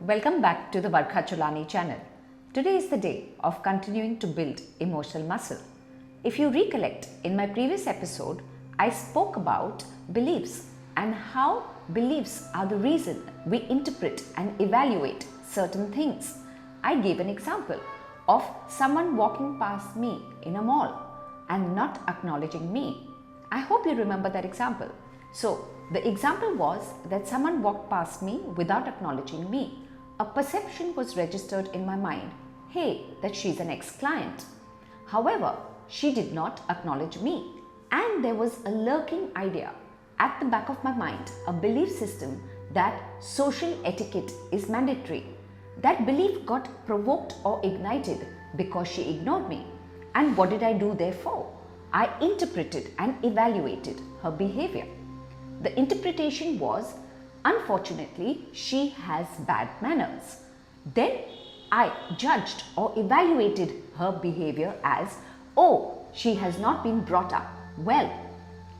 Welcome back to the Varkha Cholani channel. Today is the day of continuing to build emotional muscle. If you recollect, in my previous episode, I spoke about beliefs and how beliefs are the reason we interpret and evaluate certain things. I gave an example of someone walking past me in a mall and not acknowledging me. I hope you remember that example. So, the example was that someone walked past me without acknowledging me. A perception was registered in my mind, hey, that she's an ex-client. However, she did not acknowledge me, and there was a lurking idea at the back of my mind, a belief system that social etiquette is mandatory. That belief got provoked or ignited because she ignored me. And what did I do therefore? I interpreted and evaluated her behavior. The interpretation was, unfortunately, she has bad manners. Then I judged or evaluated her behavior as, oh, she has not been brought up well.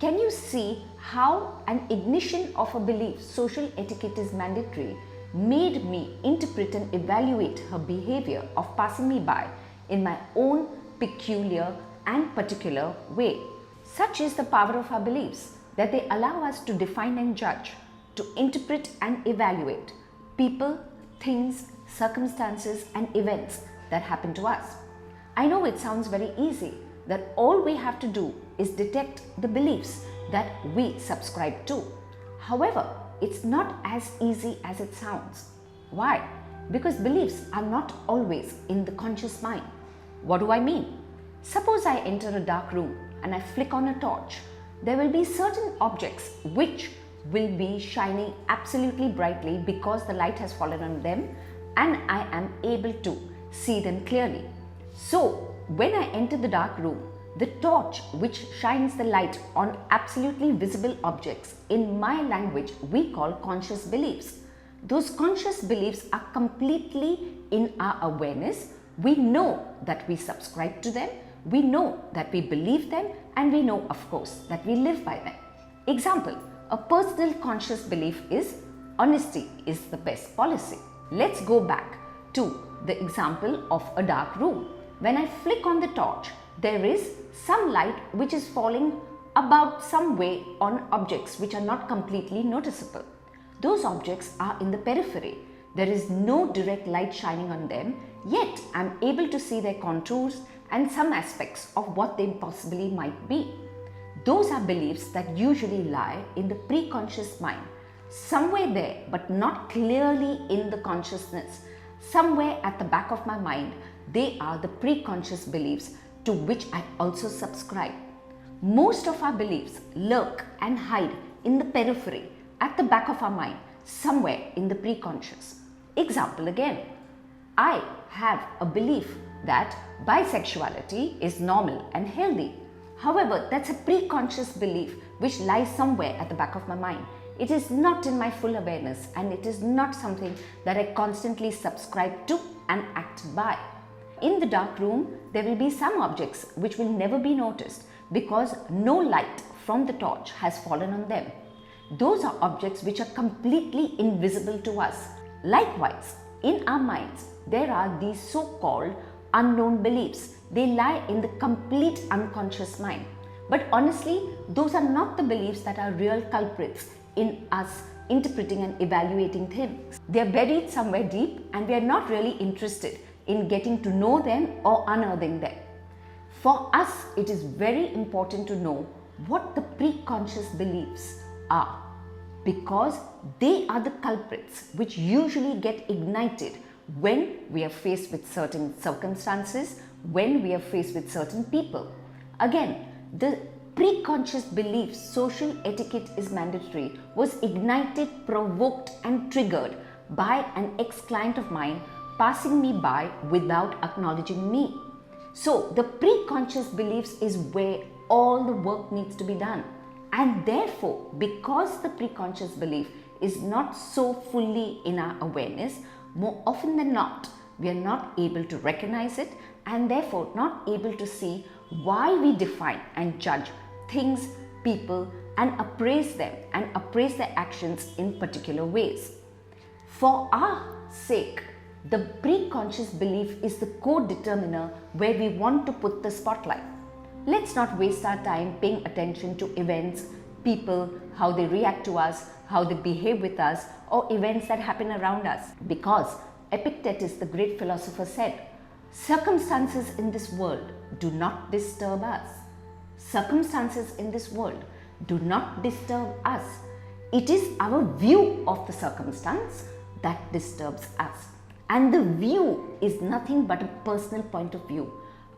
Can you see how an ignition of a belief, social etiquette is mandatory, made me interpret and evaluate her behavior of passing me by in my own peculiar and particular way. Such is the power of our beliefs, that they allow us to define and judge, to interpret and evaluate people, things, circumstances and events that happen to us. I know it sounds very easy, that all we have to do is detect the beliefs that we subscribe to. However, it's not as easy as it sounds. Why? Because beliefs are not always in the conscious mind. What do I mean? Suppose I enter a dark room and I flick on a torch. There will be certain objects which will be shining absolutely brightly because the light has fallen on them and I am able to see them clearly. So, when I enter the dark room, the torch which shines the light on absolutely visible objects, in my language we call conscious beliefs. Those conscious beliefs are completely in our awareness. We know that we subscribe to them, we know that we believe them, and we know, of course, that we live by them. Example, a personal conscious belief is honesty is the best policy. Let's go back to the example of a dark room. When I flick on the torch, there is some light which is falling about some way on objects which are not completely noticeable. Those objects are in the periphery. There is no direct light shining on them, yet I am able to see their contours and some aspects of what they possibly might be. Those are beliefs that usually lie in the preconscious mind, somewhere there but not clearly in the consciousness. Somewhere at the back of my mind, they are the preconscious beliefs to which I also subscribe. Most of our beliefs lurk and hide in the periphery, at the back of our mind, somewhere in the preconscious. Example again, I have a belief that bisexuality is normal and healthy. However, that's a preconscious belief which lies somewhere at the back of my mind. It is not in my full awareness and it is not something that I constantly subscribe to and act by. In the dark room, there will be some objects which will never be noticed because no light from the torch has fallen on them. Those are objects which are completely invisible to us. Likewise, in our minds, there are these so-called unknown beliefs. They lie in the complete unconscious mind. But honestly, those are not the beliefs that are real culprits in us interpreting and evaluating things. They are buried somewhere deep and we are not really interested in getting to know them or unearthing them. For us, it is very important to know what the preconscious beliefs are, because they are the culprits which usually get ignited when we are faced with certain circumstances, when we are faced with certain people. Again, the preconscious belief social etiquette is mandatory was ignited, provoked and triggered by an ex-client of mine passing me by without acknowledging me. So the preconscious beliefs is where all the work needs to be done. And therefore, because the preconscious belief is not so fully in our awareness, more often than not, we are not able to recognize it and therefore not able to see why we define and judge things, people and appraise them and appraise their actions in particular ways. For our sake, the pre-conscious belief is the co-determiner where we want to put the spotlight. Let's not waste our time paying attention to events, people, how they react to us, how they behave with us, or events that happen around us. Because Epictetus, the great philosopher, said, circumstances in this world do not disturb us. Circumstances in this world do not disturb us. It is our view of the circumstance that disturbs us. And the view is nothing but a personal point of view,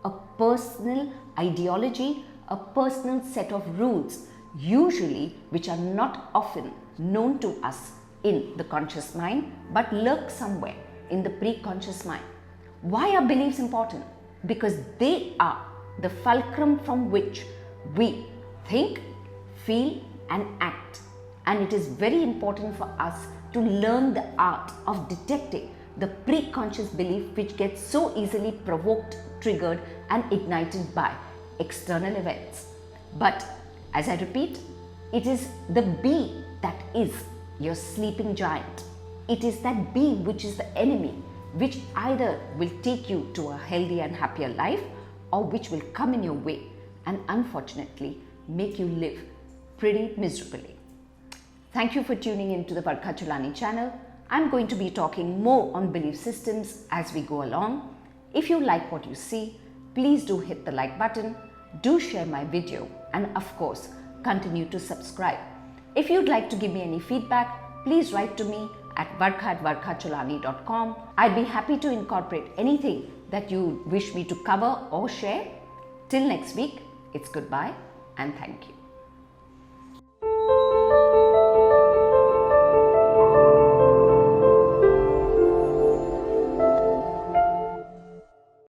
a personal ideology, a personal set of rules, usually which are not often known to us in the conscious mind, but lurk somewhere in the pre-conscious mind. Why are beliefs important? Because they are the fulcrum from which we think, feel, and act. And it is very important for us to learn the art of detecting the pre-conscious belief which gets so easily provoked, triggered, and ignited by external events. But as I repeat, it is the bee that is your sleeping giant. It is that bee which is the enemy, which either will take you to a healthy and happier life or which will come in your way and unfortunately make you live pretty miserably. Thank you for tuning in to the Varkha Chulani channel. I'm going to be talking more on belief systems as we go along. If you like what you see, please do hit the like button, do share my video, and of course, continue to subscribe. If you'd like to give me any feedback, please write to me at varkha@varkhachulani.com. I'd be happy to incorporate anything that you wish me to cover or share. Till next week, it's goodbye and thank you.